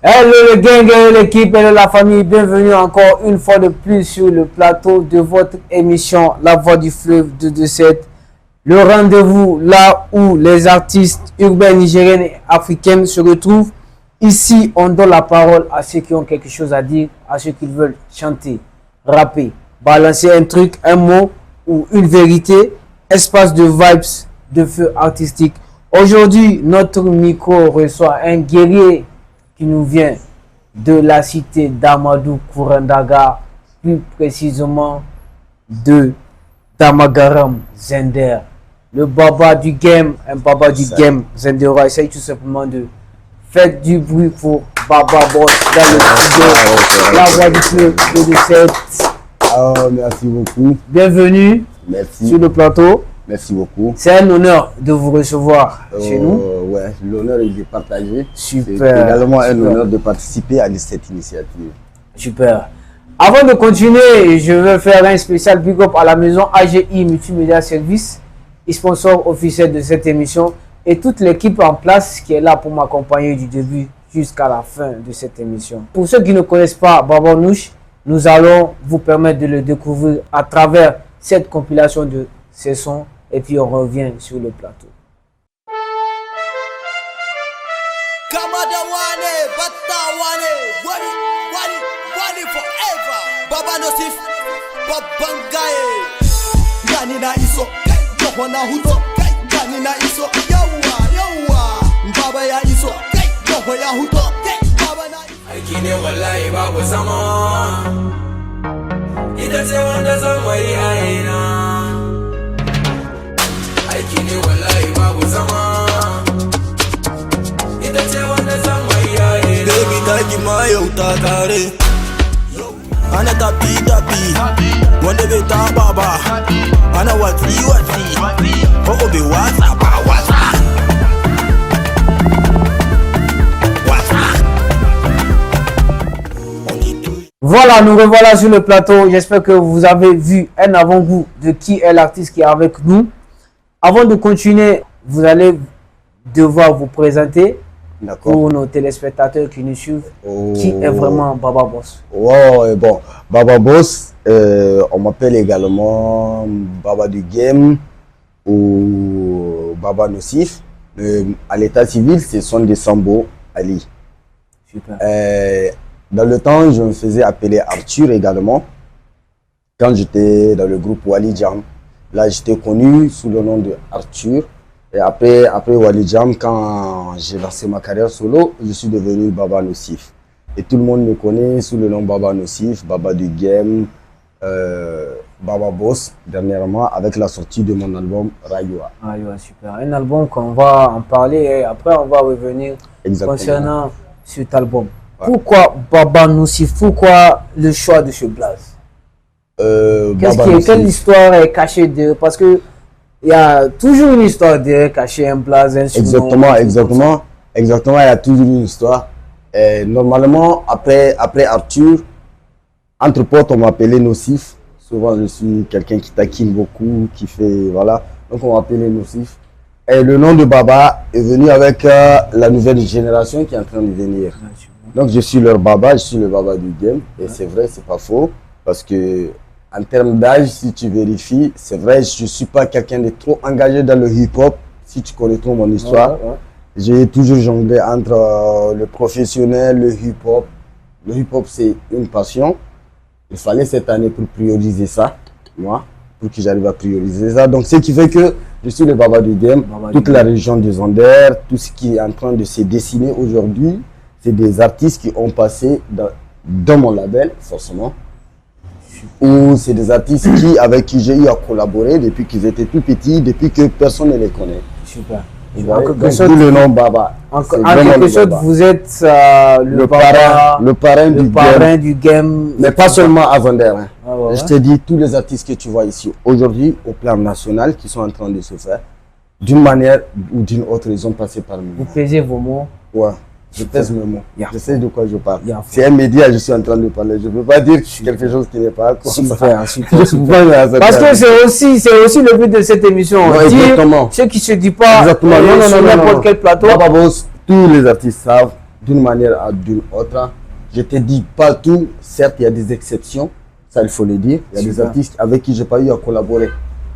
Hello le gang, hello l'équipe, hello la famille, bienvenue encore une fois de plus sur le plateau de votre émission La Voix du Fleuve 227. Le rendez-vous là où les artistes urbains, nigériens et africains se retrouvent. Ici, on donne la parole à ceux qui ont quelque chose à dire, à ceux qui veulent chanter, rapper, balancer un truc, un mot ou une vérité. Espace de vibes, de feu artistique. Aujourd'hui, notre micro reçoit un guerrier qui nous vient de la cité d'Amadou Kourandaga, plus précisément de Damagaram Zender. Le baba du game, un baba du game, Zendera. Essaye tout simplement de faire du bruit pour Baba Boss dans le studio. La Voix du Fleuve 227. Oh, merci beaucoup. Bienvenue sur le plateau. Merci beaucoup. C'est un honneur de vous recevoir chez nous. Ouais, l'honneur est de partager. Super. C'est également un honneur de participer à cette initiative. Super. Avant de continuer, je veux faire un spécial big up à la maison AGI Multimédia Service, sponsor officiel de cette émission, et toute l'équipe en place qui est là pour m'accompagner du début jusqu'à la fin de cette émission. Pour ceux qui ne connaissent pas Baba Nouche, nous allons vous permettre de le découvrir à travers cette compilation de ses sons. Et puis on revient sur le plateau. Baby taki mayo takare ana tapi wanda bai taba ba ana watsi ko bai wasa ba wasa. Voilà, nous revoilà sur le plateau. J'espère que vous avez vu un avant-goût de qui est l'artiste qui est avec nous. Avant de continuer, vous allez devoir vous présenter pour nos téléspectateurs qui nous suivent. Qui est vraiment Baba Boss? Bon, Baba Boss, on m'appelle également Baba du Game ou Baba Nocif. À l'état civil, ce sont des Sambo Ali. Super. Dans le temps, je me faisais appeler Arthur également. Quand j'étais dans le groupe Wali Jam. Là, j'étais connu sous le nom de Arthur. Et après Wali Jam, quand j'ai lancé ma carrière solo, je suis devenu Baba Nocif. Et tout le monde me connaît sous le nom Baba Nocif, Baba du Game, Baba Boss, dernièrement, avec la sortie de mon album Rayua. Rayua, super. Un album qu'on va en parler et après on va revenir concernant cet album. Ouais. Pourquoi Baba Nocif? Pourquoi le choix de ce blaze? Quelle histoire est cachée derrière? Parce que il y a toujours une histoire derrière cachée, un blaze, un surnom. Exactement, il y a toujours une histoire. Normalement, après Arthur, entre potes, on m'appelait Nocif. Souvent, je suis quelqu'un qui taquine beaucoup, qui fait, voilà. Donc, on m'appelait Nocif. Et le nom de Baba est venu avec la nouvelle génération qui est en train de venir. Donc, je suis leur Baba, je suis le Baba du Game. Et c'est vrai, c'est pas faux. Parce que, en termes d'âge, si tu vérifies, c'est vrai, je ne suis pas quelqu'un de trop engagé dans le hip-hop. Si tu connais trop mon histoire, j'ai toujours jonglé entre le professionnel, le hip-hop. Le hip-hop, c'est une passion. Il fallait cette année pour prioriser ça, moi, pour que j'arrive à prioriser ça. Donc, ce qui fait que je suis le Baba du Game. Toute la région de Zender, tout ce qui est en train de se dessiner aujourd'hui, c'est des artistes qui ont passé dans mon label, forcément. Ou c'est des artistes avec qui j'ai eu à collaborer depuis qu'ils étaient tout petits, depuis que personne ne les connaît. Super. Le nom Baba. En quelque sorte, vous êtes le parrain du game. Mais pas seulement à Zender. Hein. Je te dis, tous les artistes que tu vois ici aujourd'hui, au plan national, qui sont en train de se faire, d'une manière ou d'une autre, ils ont passé par nous. Vous pesez vos mots? Ouais. Je pèse mes mots. Je sais de quoi je parle. C'est un média, je suis en train de parler. Je ne peux pas dire quelque chose qui n'est pas comme super. Parce que c'est aussi le but de cette émission. Non, exactement. Ce qui ne se dit pas sur n'importe quel plateau. Baba Boss, tous les artistes savent d'une manière à d'une autre. Je te dis pas tout, certes, il y a des exceptions, ça il faut le dire. Il y a des artistes avec qui j'ai pas eu à collaborer.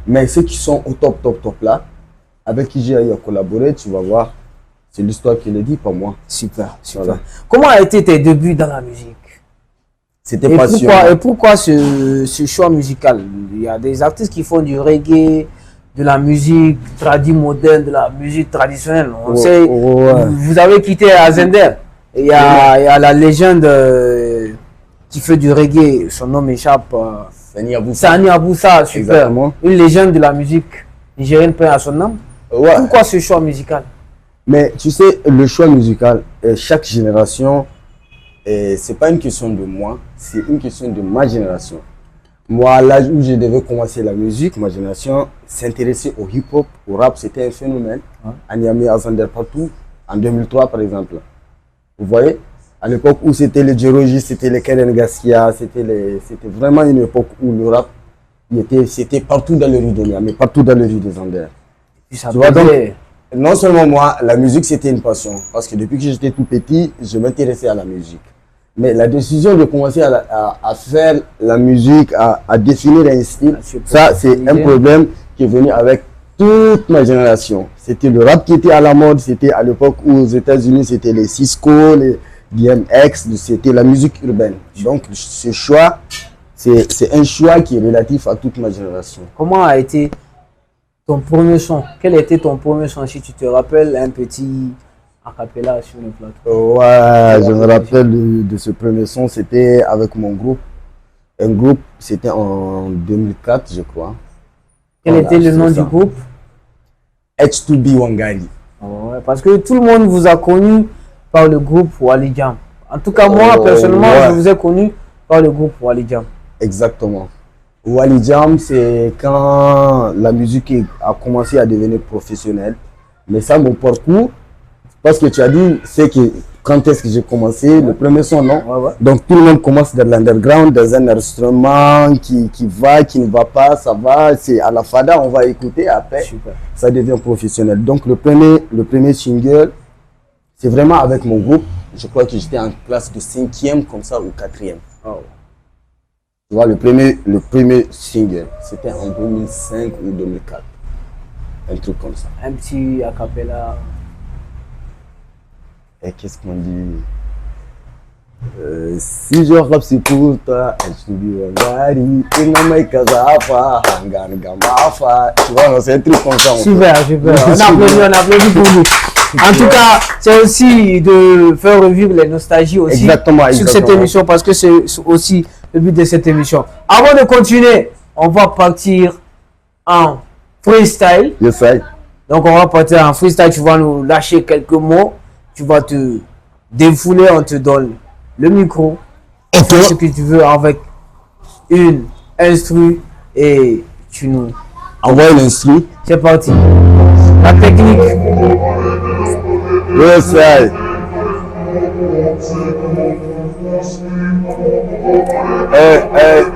Mais ceux qui sont au top là, avec qui j'ai eu à collaborer, tu vas voir, c'est l'histoire qui le dit, pas moi. Super, super. Voilà. Comment a été tes débuts dans la musique? C'était passionnant. Et pourquoi ce choix musical? Il y a des artistes qui font du reggae, de la musique moderne, de la musique traditionnelle. On sait, vous avez quitté Azender. Il y a la légende qui fait du reggae, son nom m'échappe. Sani Aboussa, super. Exactement. Une légende de la musique nigérienne peint à son nom. Ouais. Pourquoi ce choix musical? Mais tu sais, le choix musical, chaque génération, c'est pas une question de moi, c'est une question de ma génération. Moi, à l'âge où je devais commencer la musique, ma génération s'intéressait au hip-hop, au rap, c'était un phénomène. À Niamey, à Zander, partout, en 2003 par exemple. Vous voyez, à l'époque où c'était les Djeroji, c'était les Keren Gaskia, c'était vraiment une époque où le rap, c'était partout dans les rues de Niamey, partout dans les rues de Zander. Tu vois, donc, non seulement moi, la musique c'était une passion, parce que depuis que j'étais tout petit, je m'intéressais à la musique. Mais la décision de commencer à faire la musique, à définir un style, ça c'est un problème qui est venu avec toute ma génération. C'était le rap qui était à la mode, c'était à l'époque où aux États-Unis c'était les Cisco, les DMX, c'était la musique urbaine. Donc ce choix, c'est un choix qui est relatif à toute ma génération. Comment a été ton premier son? Quel était ton premier son, si tu te rappelles, un petit a cappella sur le plateau? Ouais, je me rappelle de ce premier son, c'était avec mon groupe. Un groupe, c'était en 2004, je crois. Quel était le nom du groupe? H2B Wangari. Ouais, parce que tout le monde vous a connu par le groupe Wally Jam. En tout cas, moi, personnellement, je vous ai connu par le groupe Wally Jam. Exactement. Wally Jam, c'est quand la musique a commencé à devenir professionnelle. Mais ça, mon parcours, parce que tu as dit, c'est que quand est-ce que j'ai commencé, le premier son, non? Donc tout le monde commence dans l'underground, dans un instrument qui va, qui ne va pas, ça va, c'est à la fada, on va écouter, après, ça devient professionnel. Donc le premier single, c'est vraiment avec mon groupe. Je crois que j'étais en classe de 5e, comme ça, ou 4e. Tu vois, le premier single, c'était en 2005 ou 2004. Un truc comme ça. Un petit a cappella. Et qu'est-ce qu'on dit? Si je rappe, c'est pour toi. Tu vois, c'est un truc comme ça. Super, super. On applaudit pour lui. En tout cas, c'est aussi de faire revivre les nostalgies aussi sur cette émission, parce que c'est aussi le but de cette émission. Avant de continuer, on va partir en freestyle. Yes, I. Donc on va partir en freestyle, tu vas nous lâcher quelques mots, tu vas te défouler, on te donne le micro, fais ce que tu veux avec une instru et tu nous envoie une instru. C'est parti. La technique. Yes, I.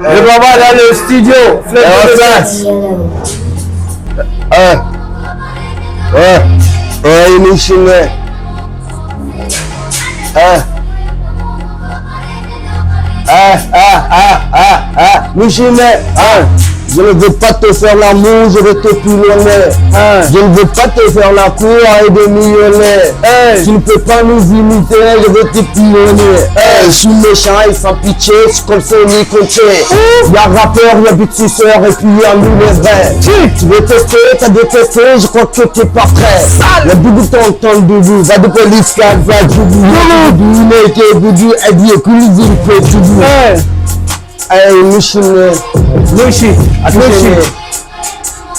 Le baba dans le studio. Je ne veux pas te faire l'amour, je veux te pilonner. Je ne veux pas te faire la cour et des millionnaires. Tu ne peux pas nous imiter, je veux te pilonner. Je suis méchant et sans pitié, je suis comme Sony Conté. Il y a rappeur, il y a beatsuceur et puis il y a nous les vrais. Tu veux tester, t'as détesté, je crois que t'es pas prêt. Le boubou ton doudou, va de police, va du boubou. Neke boudou, Eddie et Koulizi, il peut tout bout. Hey, Mushine.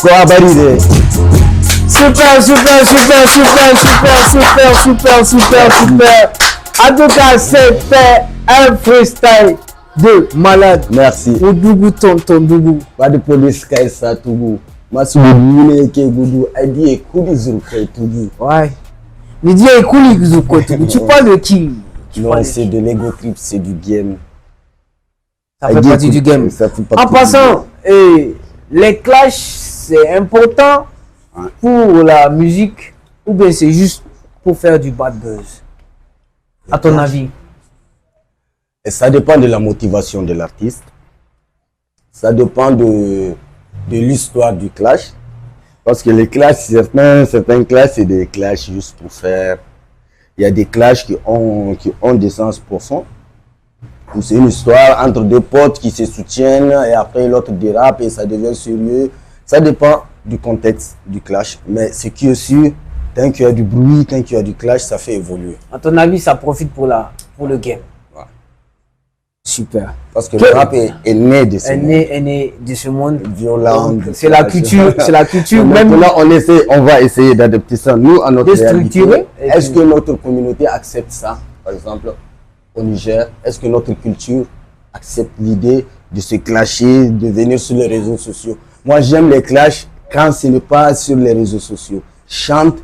Quoi, Baride? Super. En tout cas, c'était un freestyle de malade. Merci. Odougou ton dougou. Pas de police, Kaisa Tougou. Masu Boudou, Neke Boudou, Eddie et Koulizi, tout bout. Ouais. Lydia et Koulizi, tu parles de qui? Non, c'est de l'ego trip, c'est du game. Ça fait partie du game. En passant, les clashs, c'est important pour la musique ou bien c'est juste pour faire du bad buzz? à ton avis? Et ça dépend de la motivation de l'artiste. Ça dépend de l'histoire du clash. Parce que les clashs, certains clashs, c'est des clashs juste pour faire. Il y a des clashs qui ont des sens profonds. C'est une histoire entre deux potes qui se soutiennent et après l'autre dérape et ça devient sérieux. Ça dépend du contexte du clash. Mais ce qui est sûr, tant qu'il y a du bruit, tant qu'il y a du clash, ça fait évoluer. À ton avis, ça profite pour le game? Ouais. Super. Parce que le rap est né de ce monde. Est né de ce monde. Violent. C'est la culture, c'est la culture. Même Même là, on va essayer d'adapter ça, nous, à notre réalité. structurer. Est-ce que notre communauté accepte ça, par exemple, au Niger? Est-ce que notre culture accepte l'idée de se clasher, de venir sur les réseaux sociaux? Moi, j'aime les clashs quand ce n'est pas sur les réseaux sociaux. Chante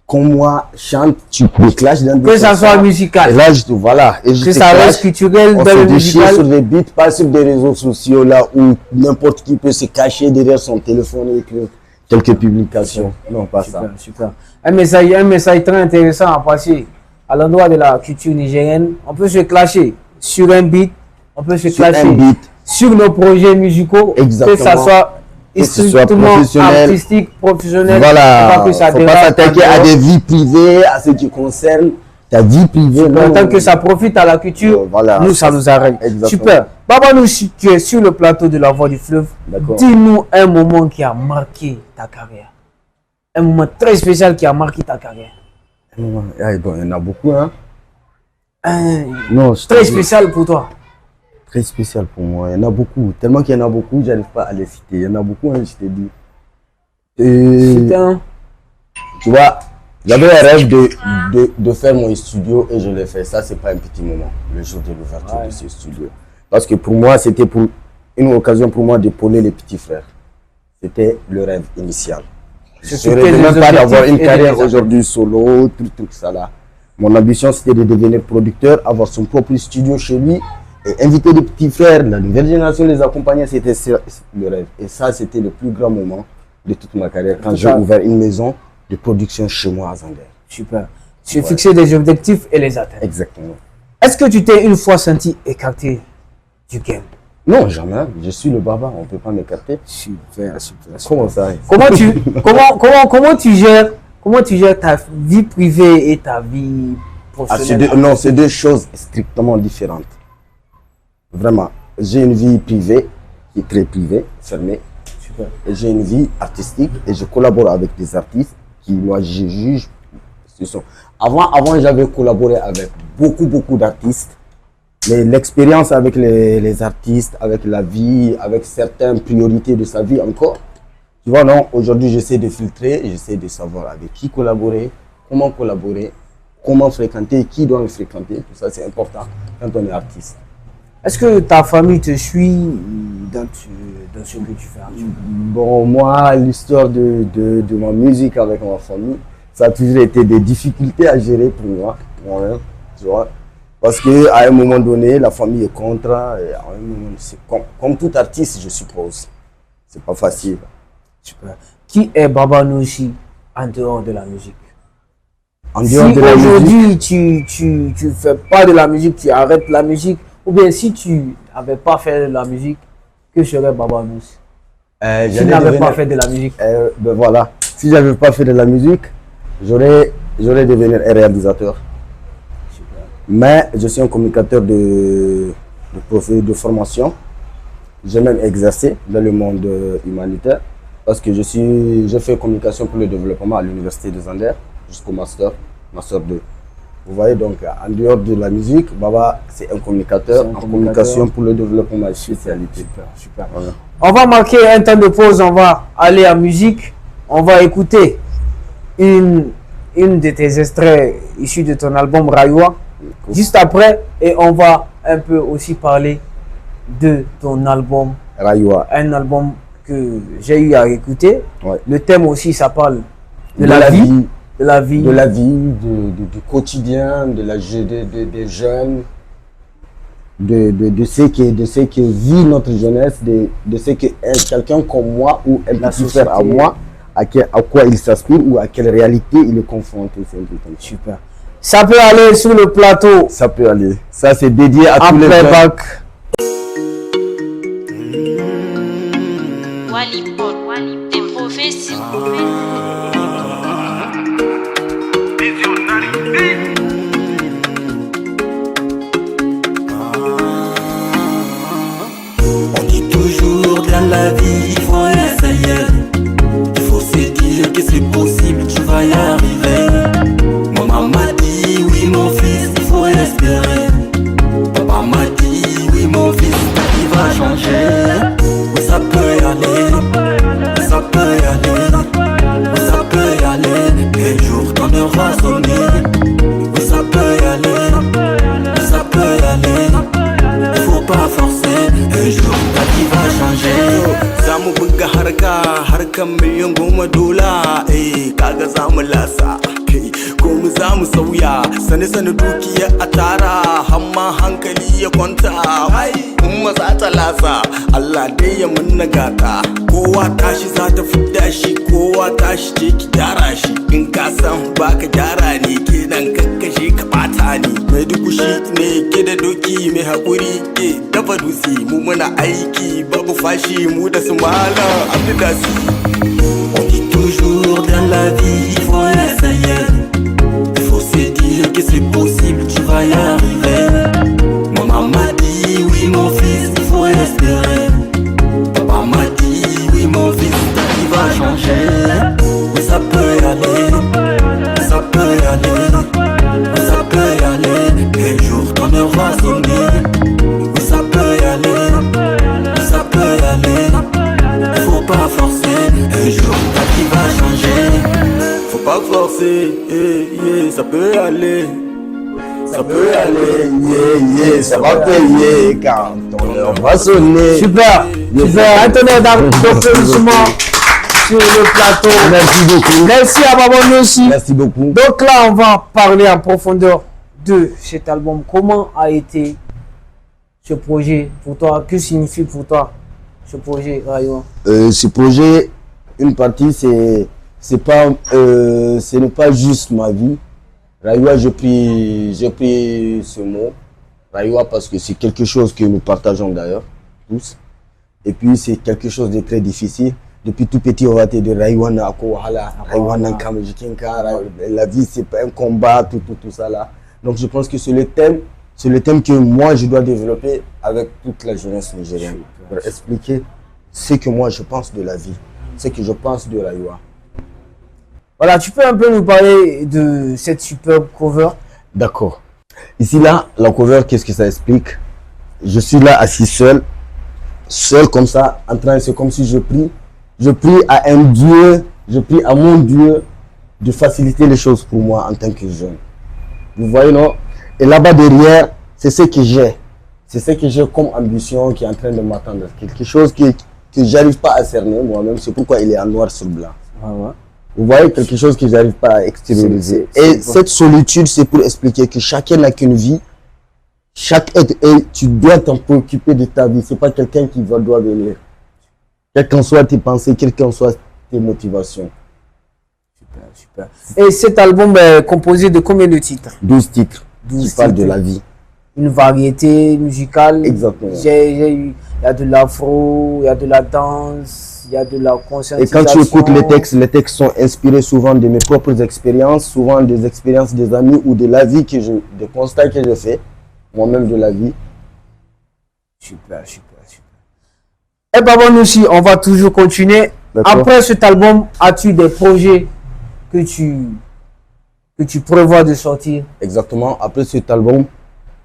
comme moi, chante, tu me clashes dans des que ça soit chansons. musical. Et là, voilà. Et je Que te ça clash. reste culturel On dans se le déchire musical. sur des beats, pas sur des réseaux sociaux là où n'importe qui peut se cacher derrière son téléphone et écrire quelques publications. Non, pas ça. Super. Un message très intéressant à passer à l'endroit de la culture nigérienne. On peut se clasher sur un beat, on peut se Sur un clasher beat. sur nos projets musicaux, Exactement. que ça soit Que ce soit strictement professionnel. artistique, professionnel. Voilà, Pas que ça faut dérape pas s'attaquer à en des dehors. vies privées, à ce qui concerne ta vie privée. En Non, tant que ça profite à la culture, voilà, nous ça nous arrête. Exactement. Super. Baba nous, tu es sur le plateau de La Voix du Fleuve. D'accord. Dis-nous un moment qui a marqué ta carrière. Un moment très spécial qui a marqué ta carrière. Ah, bon, il y en a beaucoup, hein. Un Non, je te très dis, spécial pour toi. très spécial pour moi. Il y en a beaucoup. Tellement qu'il y en a beaucoup, j'arrive pas à les citer. Il y en a beaucoup, hein, je te dis. C'est un... Tu vois, j'avais un rêve de faire mon studio et je l'ai fait. Ça, c'est pas un petit moment, le jour de l'ouverture de ce studio. Parce que pour moi, c'était pour une occasion pour moi d'épauler les petits frères. C'était le rêve initial. Je ne rêvais même pas d'avoir une carrière aujourd'hui solo, tout ça là. Mon ambition, c'était de devenir producteur, avoir son propre studio chez lui et inviter des petits frères, la nouvelle génération, les accompagner. C'était le rêve. Et ça, c'était le plus grand moment de toute ma carrière quand j'ai ouvert une maison de production chez moi à Zander. Super. Tu as fixé des objectifs et les atteindre. Exactement. Est-ce que tu t'es une fois senti écarté du game? Non, jamais. Je suis le baba, on ne peut pas m'écarter. Super. Comment ça? Comment tu gères ta vie privée et ta vie professionnelle? Non, c'est deux choses strictement différentes. Vraiment. J'ai une vie privée qui est très privée, fermée. Super. Et j'ai une vie artistique et je collabore avec des artistes qui, moi, je juge. Avant j'avais collaboré avec beaucoup d'artistes. Mais l'expérience avec les artistes, avec la vie, avec certaines priorités de sa vie encore. Tu vois, non, aujourd'hui, j'essaie de filtrer, j'essaie de savoir avec qui collaborer, comment fréquenter, qui doit me fréquenter. Tout ça, c'est important quand on est artiste. Est-ce que ta famille te suit dans ce que tu fais actuellement? Bon, moi, l'histoire de ma musique avec ma famille, ça a toujours été des difficultés à gérer pour moi-même, tu vois. Parce qu'à un moment donné, la famille est contre, et à un moment, c'est comme tout artiste, je suppose. C'est pas facile. Super. Qui est Baba Nouchi en dehors de la musique? En Si dehors de la musique, aujourd'hui tu fais pas de la musique, tu arrêtes la musique, ou bien si tu n'avais pas fait de la musique, que serait Baba Nouchi? Si tu n'avais pas fait de la musique. ben voilà. Si j'avais pas fait de la musique, j'aurais devenu un réalisateur. Mais je suis un communicateur de formation. J'ai même exercé dans le monde humanitaire parce que j'ai fait communication pour le développement à l'université de Zander jusqu'au master 2. Vous voyez, donc en dehors de la musique, Baba c'est un communicateur en communication pour le développement, spécialité. Super. Voilà. On va marquer un temps de pause, on va aller en musique, on va écouter une de tes extraits issus de ton album Raywa. Juste après, et on va un peu aussi parler de ton album Raywa. Un album que j'ai eu à écouter. Ouais. Le thème aussi, ça parle de la vie, du quotidien, des jeunes, de ce que vit notre jeunesse, de ce que quelqu'un comme moi ou un petit frère à moi, à quoi il s'aspire ou à quelle réalité il est confronté. Super. Ça peut aller sur le plateau. Ça peut aller. Ça, c'est dédié à En tous les gens. playback. Wally, des prophéties. On dit toujours dans la vie, il faut essayer. Il faut se dire que c'est possible, tu vas y arriver. Maman m'a dit, oui mon fils, il faut espérer. Papa m'a dit, oui mon fils, il va changer. Oui ça peut y aller, ça peut y aller, oui ça peut y aller. Un jour ton heure va sonner. Oui ça peut y aller, oui ça peut y aller. Il faut pas forcer, un jour ta vie va changer. Zamu buga harka miliyan goma dola. Kaga zamu lasa ko mu zamu sauya. Sane dukiya a tara, hamma hankali ya kwanta. Umma za ta lasa, Allah dai ya munna gata. Kowa tashi za ta fidda shi, kowa tashi je ki gyara shi. In ka san baka gyara ne, kenan kakkashe ka bata ni. Mai dukushi ne ke da doki, mai haƙuri ke dafa dutse. Mu muna aiki babu fashi, mu da su malam Abdulasi. On dit toujours dans la vie, il faut essayer. Il faut se dire que c'est possible, tu vas y arriver. Maman m'a dit, oui mon fils, il faut espérer. Papa m'a dit, oui mon fils, ta vie va changer. Oui ça peut y aller, ça peut y aller, oui ça peut y aller. Un jour ton heure va sonner. Oui ça peut y aller, oui ça peut y aller. Il faut pas forcer, un jour ta vie va changer. Faut pas forcer, ça peut y aller. Ça peut y aller, Ça va payer quand ton heure va sonner. Super. Anthony d'applaudissements sur le plateau. Merci beaucoup. Merci à Babon aussi. Merci beaucoup. Donc là, on va parler en profondeur de cet album. Comment a été ce projet pour toi? Que signifie pour toi ce projet, Rayouan? Ce projet, une partie, ce n'est pas juste ma vie. Rayouan, j'ai pris ce mot. Rayouan parce que c'est quelque chose que nous partageons d'ailleurs, tous. Et puis c'est quelque chose de très difficile. Depuis tout petit, on va te dire Rayouan Akohala, Rayouan Kamjikinka. La vie, c'est pas un combat, tout ça là. Donc je pense que c'est le thème que moi je dois développer avec toute la jeunesse nigérienne. Pour expliquer ce que moi je pense de la vie, ce que je pense de Rayouan. Voilà, tu peux un peu nous parler de cette superbe cover? D'accord. Ici là, la cover, qu'est-ce que ça explique? Je suis là assis seul comme ça, en train, c'est comme si je prie à un Dieu, je prie à mon Dieu de faciliter les choses pour moi en tant que jeune. Vous voyez, non? Et là-bas derrière, c'est ce que j'ai. C'est ce que j'ai comme ambition qui est en train de m'attendre. Quelque chose que j'arrive pas à cerner moi-même, c'est pourquoi il est en noir sur blanc. Ah ouais. Vous voyez, quelque chose que j'arrive pas à extérioriser. Et cette solitude, c'est pour expliquer que chacun n'a qu'une vie. Chaque être, et tu dois t'en préoccuper de ta vie. C'est pas quelqu'un qui doit venir. Quelles qu'en soient tes pensées, quelles qu'en soient tes motivations. Super. Et cet album est composé de combien de titres? 12 titres 12 qui parlent de titres. la vie. Une variété musicale. Exactement. Il y a de l'afro, il y a de la danse, il y a de la conscientisation. Et quand tu écoutes les textes sont inspirés souvent de mes propres expériences, souvent des expériences des amis ou de la vie des constats que je fais, moi-même de la vie. Super. Et Babon aussi, on va toujours continuer. Après cet album, as-tu des projets que tu prévois de sortir? Exactement. Après cet album,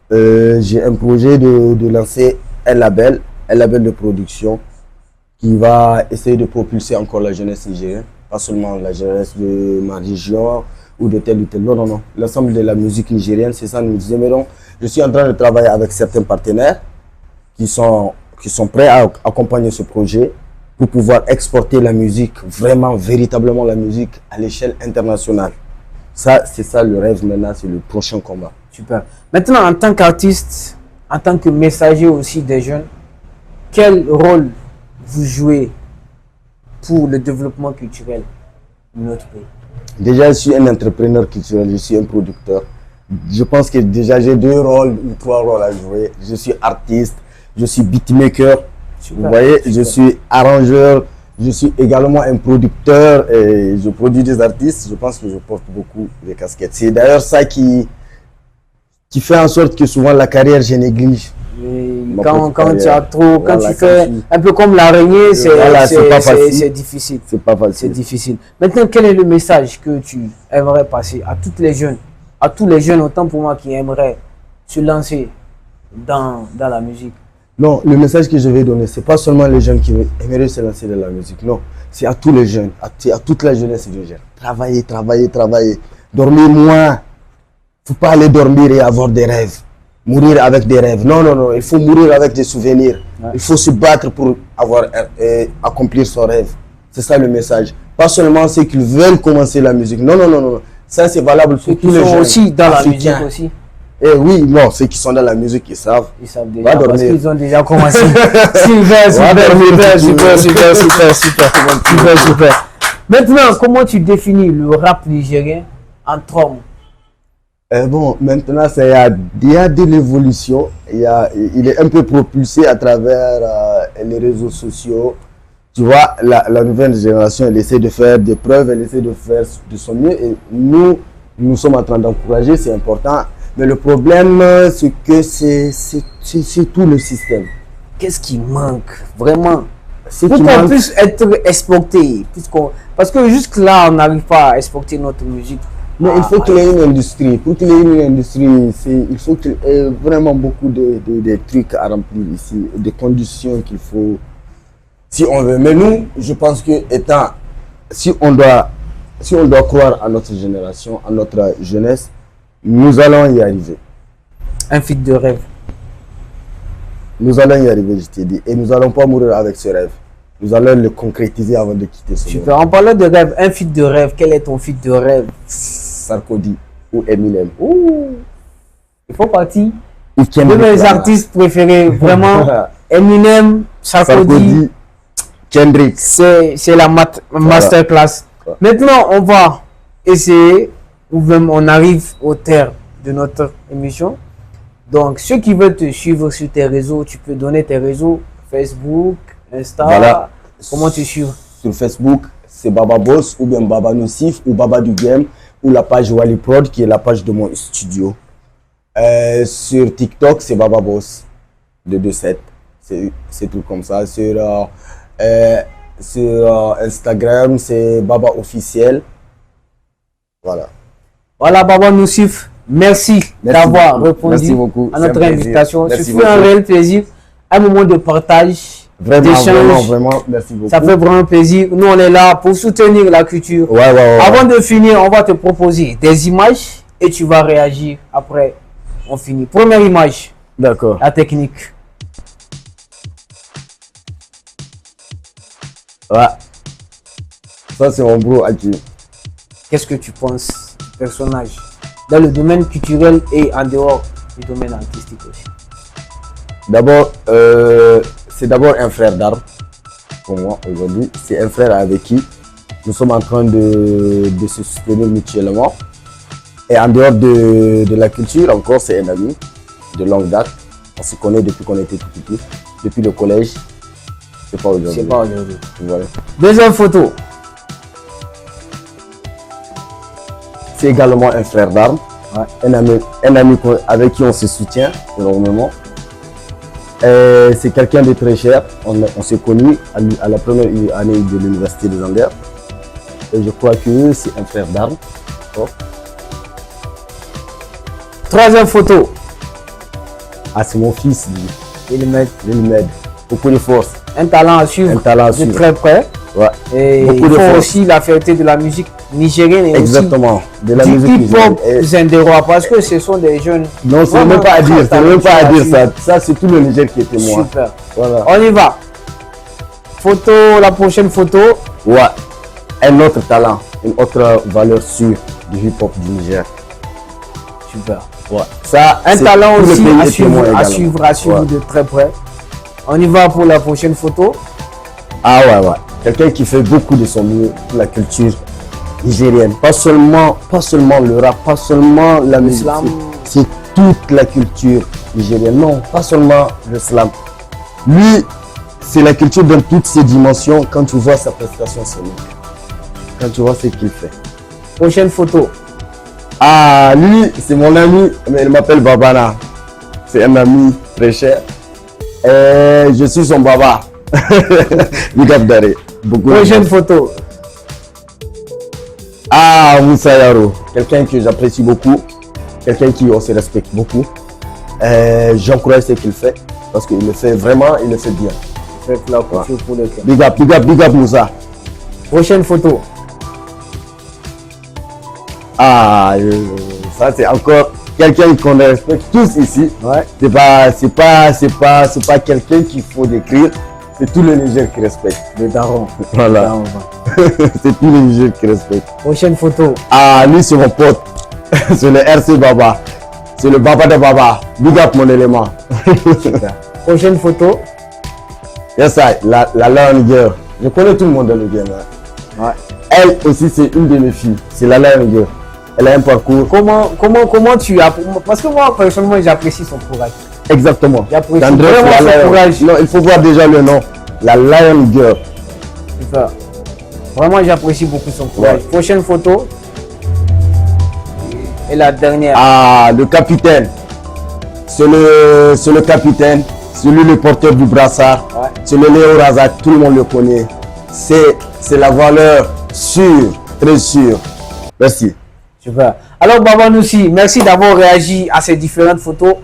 j'ai un projet de lancer un label de production qui va essayer de propulser encore la jeunesse nigérienne, pas seulement la jeunesse de ma région ou de tel ou tel. Non. L'ensemble de la musique nigérienne, c'est ça, nous aimerons. Je suis en train de travailler avec certains partenaires qui sont prêts à accompagner ce projet pour pouvoir exporter la musique, vraiment, véritablement la musique à l'échelle internationale. Ça, c'est ça le rêve maintenant, c'est le prochain combat. Super. Maintenant, en tant qu'artiste, en tant que messager aussi des jeunes, quel rôle vous jouez pour le développement culturel de notre pays? Déjà, je suis un entrepreneur culturel, je suis un producteur. je pense que déjà j'ai 2 rôles ou 3 rôles à jouer. Je suis artiste, je suis beatmaker, Super. vous voyez, Super. je suis arrangeur, je suis également un producteur et je produis des artistes. Je pense que je porte beaucoup de casquettes. C'est d'ailleurs ça qui fait en sorte que souvent la carrière, je néglige. Mais Ma quand petite tu as carrière. trop, quand Voilà, tu fais quand tu- un peu comme l'araignée, Voilà, c'est pas facile. c'est difficile. C'est pas C'est facile. difficile. Maintenant, quel est le message que tu aimerais passer à toutes les jeunes, à tous les jeunes, autant pour moi qui aimeraient se lancer dans la musique? Non, le message que je vais donner, c'est pas seulement les jeunes qui aimeraient se lancer dans la musique. Non, c'est à tous les jeunes, à toute la jeunesse du Niger. Travailler, travailler, travailler. Dormir moins. Faut pas aller dormir et avoir des rêves. Mourir avec des rêves. Non, non, non. Il faut mourir avec des souvenirs. Ouais. Il faut se battre pour accomplir son rêve. C'est ça le message. Pas seulement ceux qui veulent commencer la musique. Non, non, non, non. Ça, c'est valable pour Ceux tous qui les sont jeunes aussi dans la musique africains. aussi, Eh oui, non, ceux qui sont dans la musique, ils savent. ils savent Va déjà parce dormir. qu'ils ont déjà commencé. Super, Va dormir, super. Maintenant, comment tu définis le rap nigérien en trompe? Bon, maintenant, il y a de l'évolution. Il est un peu propulsé à travers les réseaux sociaux. Tu vois, la nouvelle génération, elle essaie de faire des preuves, elle essaie de faire de son mieux. Et nous sommes en train d'encourager, c'est important. Mais le problème, c'est que c'est tout le système. Qu'est-ce qui manque vraiment C'est pour qui qu'on manque- puisse être exporté? Parce que jusque-là, on n'arrive pas à exporter notre musique. Mais il faut qu'il y ait une industrie. Pour qu'il y ait une industrie, il faut qu'il y ait vraiment beaucoup de trucs à remplir ici, des conditions qu'il faut, si on veut. Mais nous, je pense que si on doit croire à notre génération, à notre jeunesse, nous allons y arriver. Un feat de rêve. Nous allons y arriver, je t'ai dit. Et nous n'allons pas mourir avec ce rêve. Nous allons le concrétiser avant de quitter ce monde. Super. En parlant de rêve, un feat de rêve, quel est ton feat de rêve? Sarkozy ou Eminem. Ouh, il faut partir Ou de Kendrick mes Lamar. artistes préférés. Vraiment, Eminem, Sarkozy, Sarkozy, Kendrick. c'est la masterclass. Voilà. Maintenant, on va essayer, ou même on arrive au terme de notre émission. Donc, ceux qui veulent te suivre sur tes réseaux, tu peux donner tes réseaux, Facebook, Insta. Voilà. Comment tu suivre? Sur Facebook, c'est Baba Boss ou bien Baba Nocif ou Baba du Game ou la page Wally Prod qui est la page de mon studio. Sur TikTok, c'est Baba Boss de 27. C'est tout comme ça. Sur Instagram, c'est Baba Officiel. Voilà. Voilà, Baba Nocif, merci d'avoir beaucoup. répondu Merci beaucoup. à C'est notre un plaisir. invitation. Ce Merci fut un beaucoup. réel plaisir, un moment de partage, Vraiment, d'échange. vraiment, merci beaucoup. Ça fait vraiment plaisir. Nous, on est là pour soutenir la culture. Ouais. Avant de finir, on va te proposer des images et tu vas réagir après. On finit. Première image, D'accord. la technique. Ouais. Ça, c'est mon bro Aki. Qu'est-ce que tu penses du personnage dans le domaine culturel et en dehors du domaine artistique aussi? D'abord, c'est d'abord un frère d'armes pour moi aujourd'hui. C'est un frère avec qui nous sommes en train de se soutenir mutuellement. Et en dehors de la culture, encore, c'est un ami de longue date. On se connaît depuis qu'on était tout petit, depuis le collège. C'est pas aujourd'hui. C'est pas aujourd'hui. Voilà. Deuxième photo. C'est également un frère d'armes. Ouais. Un ami avec qui on se soutient énormément. C'est quelqu'un de très cher. On s'est connus à la première année de l'université des Andes. Et je crois que c'est un frère d'armes. Oh. Troisième photo. Ah, c'est mon fils, lui. Il met Il m'aide. Beaucoup de force. un talent à suivre Un talent à de suivre. très près. Ouais. Et Beaucoup il de faut force. aussi la fierté de la musique nigérienne et Exactement. De la aussi musique du hip-hop nigérienne. zendérois parce que ce sont des jeunes. Non, c'est vraiment même pas à dire. très C'est même pas à dire talentueux. ça. Ça, c'est tout le Niger qui est témoin. Super. Voilà. On y va. Photo, la prochaine photo. Ouais. Un autre talent. Une autre valeur sûre du hip-hop du Niger. Super. Ouais. Ça, Un c'est talent tout le aussi pays à est témoin suivre, également. Ouais. de très près. On y va pour la prochaine photo. Ah ouais. Quelqu'un qui fait beaucoup de son mieux pour la culture nigérienne. Pas seulement le rap, pas seulement la musique. C'est toute la culture nigérienne. Non, pas seulement le slam. Lui, c'est la culture dans toutes ses dimensions. Quand tu vois sa prestation scénique, quand tu vois ce qu'il fait. Prochaine photo. Ah, lui, c'est mon ami, mais il m'appelle Babana. C'est un ami très cher. Et je suis son baba. Big up Daré. Prochaine photo. Ah, Moussa Yaro. Quelqu'un que j'apprécie beaucoup. Quelqu'un qui on se respecte beaucoup. J'encourage ce qu'il fait. Parce qu'il le fait vraiment, il le fait bien. Faites la couture pour le cœur. Big up Moussa. Prochaine photo. Ah, ça c'est encore quelqu'un qu'on respecte tous ici. Ouais. C'est pas quelqu'un qu'il faut décrire. C'est tout le Niger qui respecte. Le daron. Voilà. C'est tout le Niger qui respecte. Prochaine photo. Ah, lui c'est mon pote. C'est le RC Baba. C'est le Baba de Baba. Big up mon élément. Super. Prochaine photo. Yes, la Lion Girl. Je connais tout le monde dans le game. Hein. Ouais. Elle aussi c'est une de mes filles. C'est la Lion Girl. Elle a un parcours. Comment tu as... Parce que moi, personnellement, j'apprécie son courage. Exactement. J'apprécie vraiment son courage. Non, il faut voir déjà le nom. La Lion Girl. Super. Vraiment, j'apprécie beaucoup son courage. Ouais. Prochaine photo. Et la dernière. Ah, le capitaine. C'est le capitaine. C'est lui le porteur du brassard. Ouais. C'est le Léo Razak. Tout le monde le connaît. C'est la valeur sûre, très sûre. Merci. Super. Alors Baba Noussi, merci d'avoir réagi à ces différentes photos.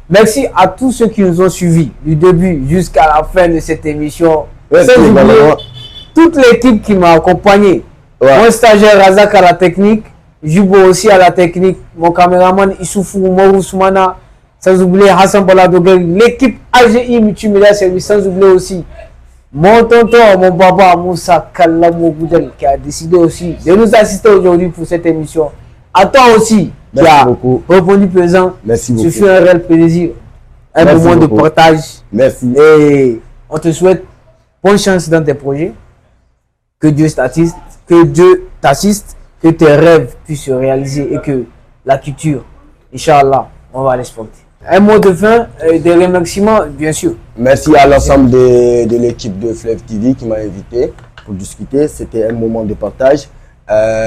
Merci à tous ceux qui nous ont suivis du début jusqu'à la fin de cette émission. Toute l'équipe qui m'a accompagné. Ouais. Mon stagiaire Razak à la technique, Jubo aussi à la technique, mon caméraman Issoufou Morou Soumana, sans oublier Hassan Baladogel, l'équipe AGI Multimédia Service, sans oublier aussi mon tonton, mon papa Moussa Kalamo Boudel qui a décidé aussi de nous assister aujourd'hui pour cette émission. À toi aussi, qui a répondu présent. Merci beaucoup. Ce fut un réel plaisir, un moment de partage. Merci. Et on te souhaite bonne chance dans tes projets. Que Dieu t'assiste, que tes rêves puissent se réaliser et que la culture, Inch'Allah, on va l'exporter. Un mot de fin, des remerciements, bien sûr. Merci à l'ensemble de l'équipe de Fleuve TV qui m'a invité pour discuter. C'était un moment de partage.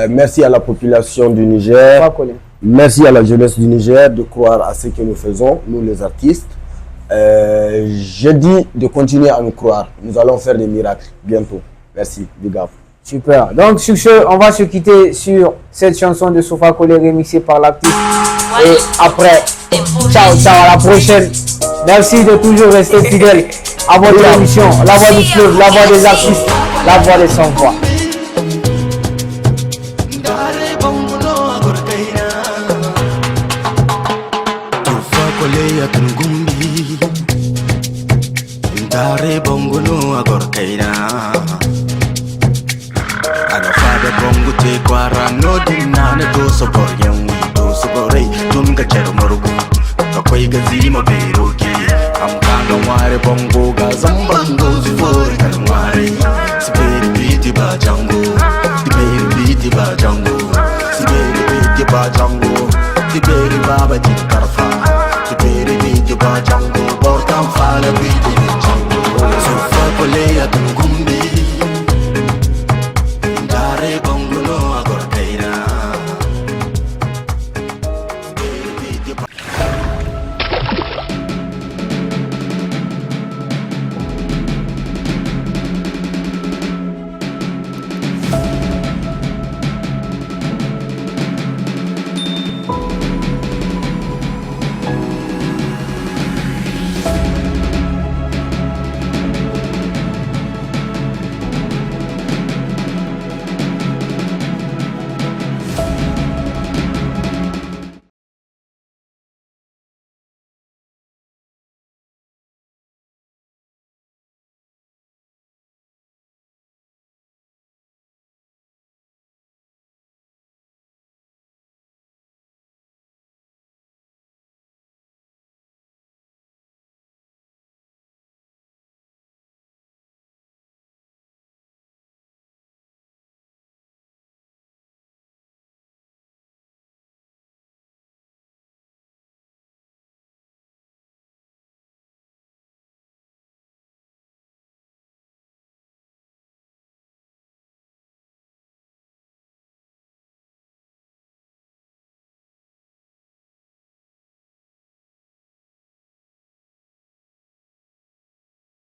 Merci à la population du Niger. Merci à la jeunesse du Niger de croire à ce que nous faisons, nous les artistes. Je dis de continuer à nous croire. Nous allons faire des miracles bientôt. Merci, big up. Super. Donc sur ce, on va se quitter sur cette chanson de Sofa Collé remixée par l'artiste. Et après, ciao, à la prochaine. Merci de toujours rester fidèle à votre émission, la voix du fleuve, la voix des artistes, la voix des sans-voix. Dare bongo no agor kaina Aga fada bongo te kwara no dinna na do so boryan wi do so borai dum ga cer morgu ka koi ga zima beroki am kan ware bongo ga zamban go